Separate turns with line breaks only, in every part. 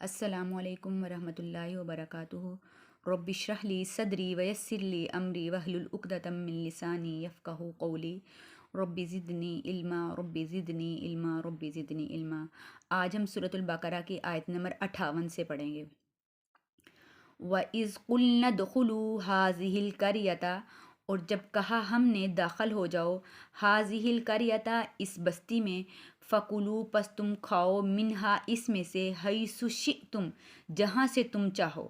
السلام علیکم ورحمۃ اللہ وبرکاتہ۔ رب اشرح لی صدری ویسر لی امری واحلل عقدۃ من لسانی یفقہوا قولی۔ رب زدنی علما رب زدنی علما رب زدنی علما۔ آج ہم سورۃ البقرہ کی آیت نمبر 58 سے پڑھیں گے۔ وَإِذْ قُلْنَا ادْخُلُوا هَٰذِهِ الْقَرْيَةَ، اور جب کہا ہم نے داخل ہو جاؤ هَٰذِهِ الْقَرْيَةَ اس بستی میں، فَكُلُوا پس تم کھاؤ، منہا اس میں سے، حیث شئتم جہاں سے تم چاہو،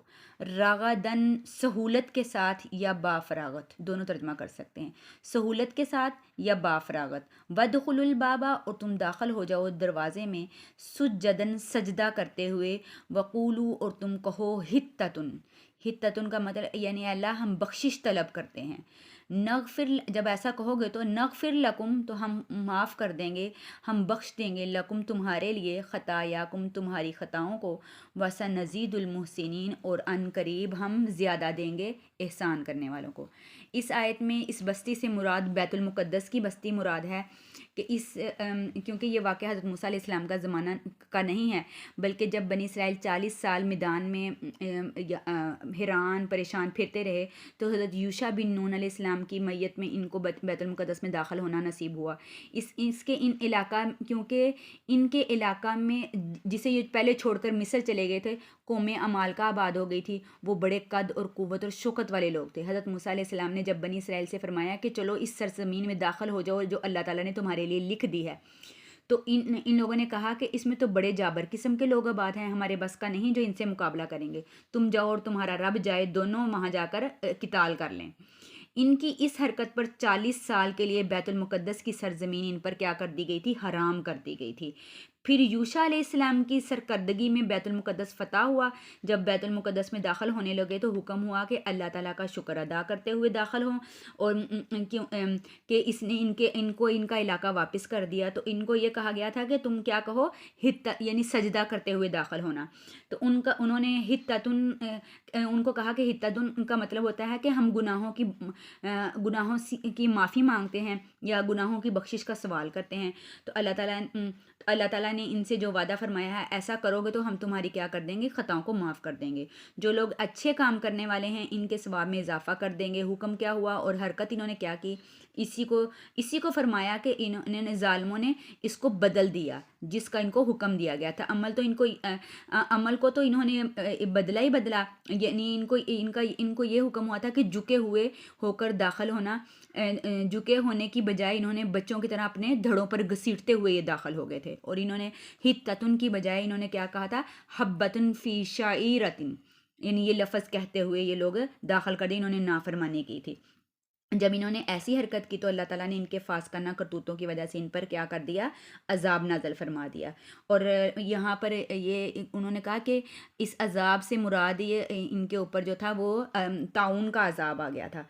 رغدن سہولت کے ساتھ یا با فراغت، دونوں ترجمہ کر سکتے ہیں، سہولت کے ساتھ یا با فراغت، وَادْخُلُوا الْبَابَ اور تم داخل ہو جاؤ دروازے میں، سجدن سجدہ کرتے ہوئے، وقولوا اور تم کہو حطۃ، حطۃ کا مطلب یعنی اللہ ہم بخشش طلب کرتے ہیں، نغفر جب ایسا کہو گے تو نغفر لکم تو ہم معاف کر دیں گے، ہم بخش دیں گے، لکم تمہارے لیے، خطایاکم تمہاری خطاؤں کو، وسنزید المحسنین اور ان قریب ہم زیادہ دیں گے احسان کرنے والوں کو۔ اس آیت میں اس بستی سے مراد بیت المقدس کی بستی مراد ہے کہ کیونکہ یہ واقعہ حضرت موسیٰ علیہ السلام کا زمانہ کا نہیں ہے، بلکہ جب بنی اسرائیل 40 سال میدان میں حیران پریشان پھرتے رہے تو حضرت یوشع بن نون علیہ السلام کی میت میں ان کو بیت المقدس میں داخل ہونا نصیب ہوا۔ اس کے ان علاقہ کیونکہ ان کے علاقہ میں جسے یہ پہلے چھوڑ کر مصر چلے گئے تھے، قوم عمالقہ آباد ہو گئی تھی، وہ بڑے قد اور قوت اور شوکت والے لوگ تھے۔ حضرت موسیٰ علیہ السلام نے جب بنی اسرائیل سے فرمایا کہ چلو اس سرزمین میں داخل ہو جاؤ جو اللہ تعالیٰ نے تمہارے لیے لکھ دی ہے، تو ان لوگوں نے کہا کہ اس میں تو بڑے جابر قسم کے لوگ آباد ہیں، ہمارے بس کا نہیں جو ان سے مقابلہ کریں گے، تم جاؤ اور تمہارا رب جائے، دونوں وہاں جا کر قتال کر لیں۔ ان کی اس حرکت پر 40 سال کے لیے بیت المقدس کی سرزمین ان پر کیا کر دی گئی تھی؟ حرام کر دی گئی تھی۔ پھر یوشع علیہ السلام کی سرکردگی میں بیت المقدس فتح ہوا۔ جب بیت المقدس میں داخل ہونے لگے تو حکم ہوا کہ اللہ تعالیٰ کا شکر ادا کرتے ہوئے داخل ہوں، اور کہ اس نے ان کو ان کا علاقہ واپس کر دیا، تو ان کو یہ کہا گیا تھا کہ تم کیا کہو، یعنی سجدہ کرتے ہوئے داخل ہونا۔ تو انہوں نے ان کو کہا کہ حطۃ کا مطلب ہوتا ہے کہ ہم گناہوں کی معافی مانگتے ہیں یا گناہوں کی بخشش کا سوال کرتے ہیں۔ تو اللہ تعالیٰ نے ان سے جو وعدہ فرمایا ہے، ایسا کرو گے تو ہم تمہاری کیا کر دیں گے؟ خطاؤں کو معاف کر دیں گے۔ جو لوگ اچھے کام کرنے والے ہیں ان کے ثواب میں اضافہ کر دیں گے۔ حکم کیا ہوا اور حرکت انہوں نے کیا کی؟ اسی کو فرمایا کہ انہوں نے ظالموں نے اس کو بدل دیا جس کا ان کو حکم دیا گیا تھا۔ عمل کو تو انہوں نے بدلا ہی بدلا، یعنی ان کو یہ حکم ہوا تھا کہ جھکے ہوئے ہو کر داخل ہونا، جھکے ہونے کی بجائے انہوں نے بچوں کی طرح اپنے دھڑوں پر گھسیٹتے ہوئے یہ داخل ہو گئے تھے، اور انہوں نے حطۃ کی بجائے انہوں نے کیا کہا تھا؟ حبۃ فی شعیرۃ، یعنی یہ لفظ کہتے ہوئے یہ لوگ داخل کر دے، انہوں نے نافرمانی کی تھی۔ جب انہوں نے ایسی حرکت کی تو اللہ تعالیٰ نے ان کے فاسقانہ کرتوتوں کی وجہ سے ان پر کیا کر دیا؟ عذاب نازل فرما دیا۔ اور یہاں پر یہ انہوں نے کہا کہ اس عذاب سے مراد یہ ان کے اوپر جو تھا وہ طاعون کا عذاب آ گیا تھا۔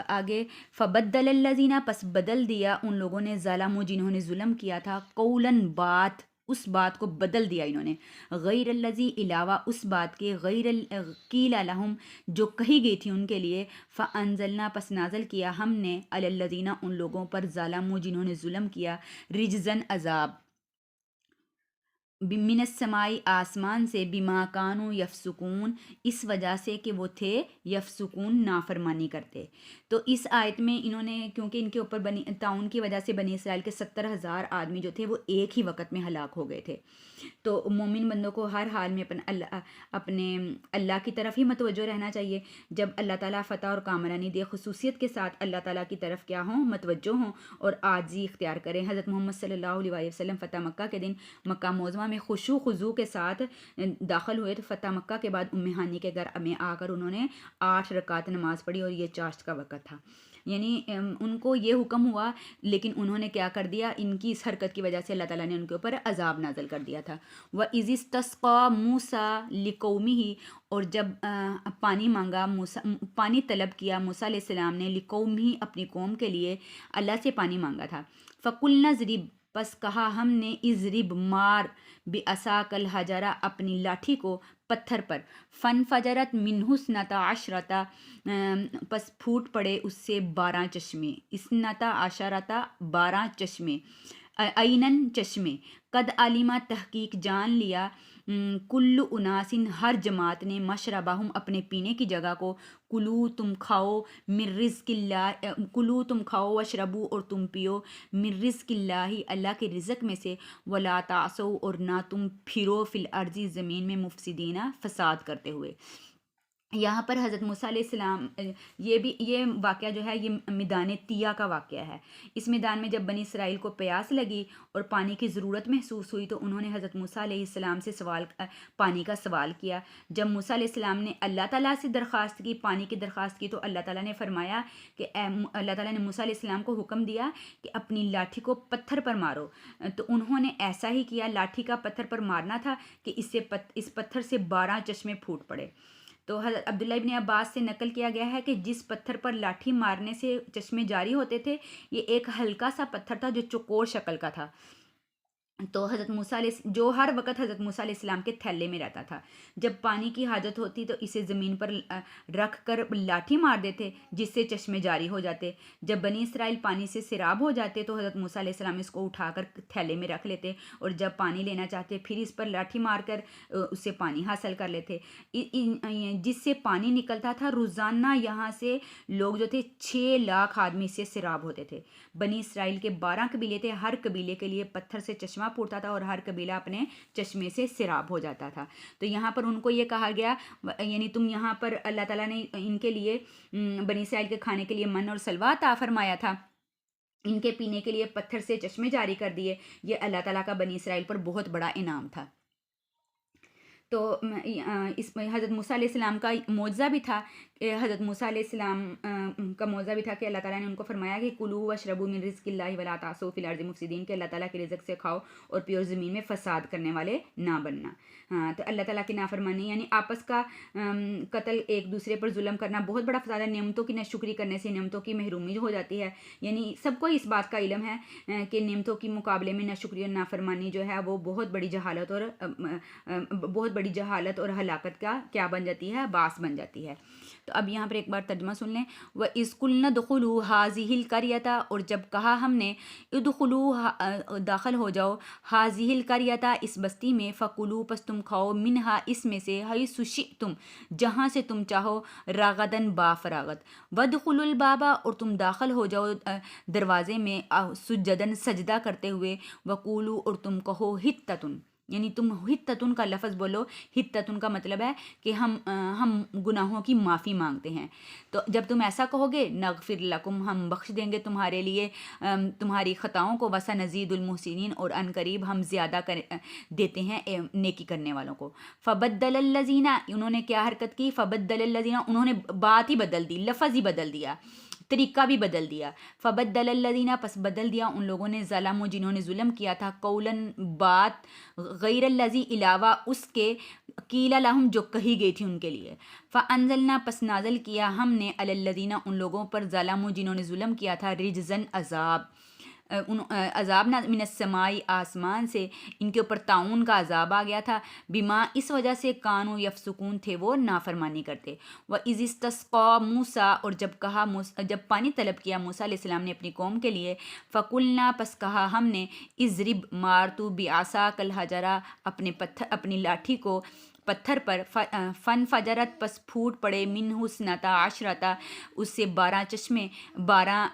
آگے فبدل الذین پس بدل دیا ان لوگوں نے، ظلموا جنہوں نے ظلم کیا تھا، قولاً بات، اس بات کو بدل دیا انہوں نے، غیر الذی علاوہ اس بات کے، غیر قیل لہم جو کہی گئی تھی ان کے لیے، فانزلنا پس نازل کیا ہم نے، علی الذین ان لوگوں پر، ظلموا جنہوں نے ظلم کیا، رجزن عذاب، من السماء آسمان سے، بما کانوا یفسقون اس وجہ سے کہ وہ تھے، یفسقون نافرمانی کرتے۔ تو اس آیت میں انہوں نے کیونکہ ان کے اوپر طاعون کی وجہ سے بنی اسرائیل کے 70,000 آدمی جو تھے وہ ایک ہی وقت میں ہلاک ہو گئے تھے۔ تو مومن بندوں کو ہر حال میں اپنے اللہ کی طرف ہی متوجہ رہنا چاہیے۔ جب اللہ تعالیٰ فتح اور کامرانی دے، خصوصیت کے ساتھ اللہ تعالیٰ کی طرف کیا ہوں؟ متوجہ ہوں اور عاجزی اختیار کریں۔ حضرت محمد صلی اللہ علیہ وسلم فتح مکہ کے دن مکہ معظمہ میں خشوع خضوع کے ساتھ داخل ہوئے، تو فتح مکہ کے بعد ام ہانی کے گھر میں آ کر انہوں نے 8 رکعت نماز پڑھی، اور یہ چاشت کا وقت تھا، یعنی ان کو یہ حکم ہوا لیکن انہوں نے کیا کر دیا؟ ان کی اس حرکت کی وجہ سے اللہ تعالیٰ نے ان کے اوپر عذاب نازل کر دیا تھا۔ وَإِذِ اسْتَسْقَىٰ مُوسَىٰ لِقَوْمِهِ اور جب پانی مانگا پانی طلب کیا موسیٰ علیہ السلام نے، لِقَوْمِهِ اپنی قوم کے لیے اللہ سے پانی مانگا تھا، فَقُلْنَا اضْرِبْ پس کہا ہم نے، اضرب مار، بعصاک الحجر اپنی لاٹھی کو پتھر پر، فانفجرت منہ اثنتا عشرۃ پس پھوٹ پڑے اس سے 12 چشمے، اثنتا عشرۃ 12 چشمے، عیناً چشمے، قد علما تحقیق جان لیا، کل اناسن ہر جماعت نے مشربہم اپنے پینے کی جگہ کو کلو تم کھاؤ من رزق اللہ کلو تم کھاؤ وشربو اور تم پیو من رزق اللہ کے رزق میں سے ولا تعصوا اور نہ تم پھرو فی الارض زمین میں مفسدین فساد کرتے ہوئے۔ یہاں پر حضرت موسیٰ علیہ السلام یہ واقعہ جو ہے یہ میدان طیہ کا واقعہ ہے۔ اس میدان میں جب بنی اسرائیل کو پیاس لگی اور پانی کی ضرورت محسوس ہوئی تو انہوں نے حضرت موسیٰ علیہ السلام سے پانی کا سوال کیا۔ جب موسیٰ علیہ السلام نے اللہ تعالیٰ سے درخواست کی، پانی کی درخواست کی، تو اللہ تعالیٰ نے فرمایا کہ اللہ تعالیٰ نے موسیٰ علیہ السلام کو حکم دیا کہ اپنی لاٹھی کو پتھر پر مارو، تو انہوں نے ایسا ہی کیا۔ لاٹھی کا پتھر پر مارنا تھا کہ اس پتھر سے 12 چشمے پھوٹ پڑے۔ تو حضرت عبداللہ ابن عباس سے نقل کیا گیا ہے کہ جس پتھر پر لاٹھی مارنے سے چشمے جاری ہوتے تھے یہ ایک ہلکا سا پتھر تھا جو چوکور شکل کا تھا، تو حضرت موسیٰ علیہ جو ہر وقت حضرت موسیٰ علیہ السلام کے تھیلے میں رہتا تھا۔ جب پانی کی حاجت ہوتی تو اسے زمین پر رکھ کر لاٹھی مار دیتے جس سے چشمے جاری ہو جاتے۔ جب بنی اسرائیل پانی سے سیراب ہو جاتے تو حضرت موسیٰ علیہ السلام اس کو اٹھا کر تھیلے میں رکھ لیتے اور جب پانی لینا چاہتے پھر اس پر لاٹھی مار کر اس سے پانی حاصل کر لیتے، جس سے پانی نکلتا تھا۔ روزانہ یہاں سے لوگ جو تھے 6 لاکھ آدمی سے سیراب ہوتے تھے۔ بنی اسرائیل کے 12 قبیلے تھے، ہر قبیلے کے لیے پتھر سے چشمہ پھوٹتا تھا اور ہر قبیلہ اپنے چشمے سے سیراب ہو جاتا تھا۔ تو یہاں پر ان کو یہ کہا گیا، یعنی تم یہاں پر اللہ تعالیٰ نے ان کے لیے بنی اسرائیل کے کھانے کے لیے من اور سلوہ عطا فرمایا تھا، ان کے پینے کے لیے پتھر سے چشمے جاری کر دیے۔ یہ اللہ تعالیٰ کا بنی اسرائیل پر بہت بڑا انعام تھا۔ تو اس میں حضرت موسیٰ علیہ السلام کا معجزہ بھی تھا، حضرت موسیٰ علیہ السلام کا معجزہ بھی تھا کہ اللہ تعالیٰ نے ان کو فرمایا کہ کلوا واشربوا من رزق اللہ ولا تعصوا فی الارض مفسدین، کہ اللہ تعالیٰ کے رزق سے کھاؤ اور پیو، زمین میں فساد کرنے والے نہ بننا۔ ہاں، تو اللہ تعالیٰ کی نافرمانی یعنی آپس کا قتل، ایک دوسرے پر ظلم کرنا بہت بڑا فساد ہے۔ نعمتوں کی ناشکری کرنے سے نعمتوں کی محرومی ہو جاتی ہے، یعنی سب کو اس بات کا علم ہے کہ نعمتوں کے مقابلے میں ناشکری اور نافرمانی جو ہے وہ بہت بڑی جہالت اور ہلاکت کا کیا بن جاتی ہے، باعث بن جاتی ہے۔ تو اب یہاں پر ایک بار ترجمہ سن لیں۔ وَإِذْ قُلْنَا ادْخُلُوا هَٰذِهِ الْقَرْيَةَ، اور جب کہا ہم نے ادخلوا داخل ہو جاؤ، هَٰذِهِ الْقَرْيَةَ اس بستی میں، فَكُلُوا پس تم کھاؤ، مِنْهَا اس میں سے، حَيْثُ شِئْتُمْ جہاں سے تم چاہو، رَغَدًا با فراغت، وَادْخُلُوا الْبَابَ اور تم داخل ہو جاؤ دروازے میں، سُجَّدًا سجدہ کرتے ہوئے، وَقُولُوا اور تم کہو، حِطَّةٌ یعنی تم حِطَّةٌ کا لفظ بولو۔ حِطَّةٌ کا مطلب ہے کہ ہم گناہوں کی معافی مانگتے ہیں۔ تو جب تم ایسا کہو گے، نغفر لکم ہم بخش دیں گے تمہارے لیے تمہاری خطاؤں کو، وسنزید المحسنین اور ان قریب ہم زیادہ دیتے ہیں نیکی کرنے والوں کو۔ فبدل الذین انہوں نے کیا حرکت کی، فبدل الذین انہوں نے بات ہی بدل دی، لفظ ہی بدل دیا، طریقہ بھی بدل دیا۔ فبدل الذین پس بدل دیا ان لوگوں نے، ظلموا جنہوں نے ظلم کیا تھا، قولاً بات، غیر الذی علاوہ اس کے، قیل لہم جو کہی گئی تھی ان کے لیے۔ فانزلنا پس نازل کیا ہم نے، علی الذین ان لوگوں پر، ظلموا جنہوں نے ظلم کیا تھا، رجزاً عذاب من السماء آسمان سے، ان کے اوپر طاعون کا عذاب آ گیا تھا، بما اس وجہ سے، کانوا یفسقون تھے وہ نافرمانی کرتے۔ وَإِذِ اسْتَسْقَىٰ مُوسیٰ اور جب پانی طلب کیا موسیٰ علیہ السلام نے اپنی قوم کے لیے، فَقُلْنَا پس کہا ہم نے، اضرب مار تو بِعَصَاكَ الْحَجَرَ اپنی لاٹھی کو پتھر پر، فن فجرت پس پھوٹ پڑے، منہ اثنتا عشرتا اس سے 12 چشمے، 12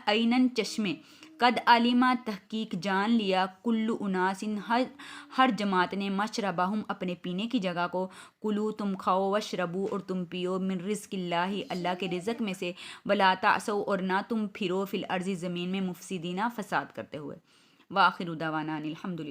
عینن چشمے، قد علما تحقیق جان لیا، کل اناس ہر جماعت نے، مشربہم اپنے پینے کی جگہ کو، کلو تم کھاؤ، وشربو اور تم پیو، من رزق اللہ کے رزق میں سے، ولا تعصوا اور نہ تم پھرو، فی الارض زمین میں، مفسدین فساد کرتے ہوئے۔ وآخر دعوانا الحمد للہ۔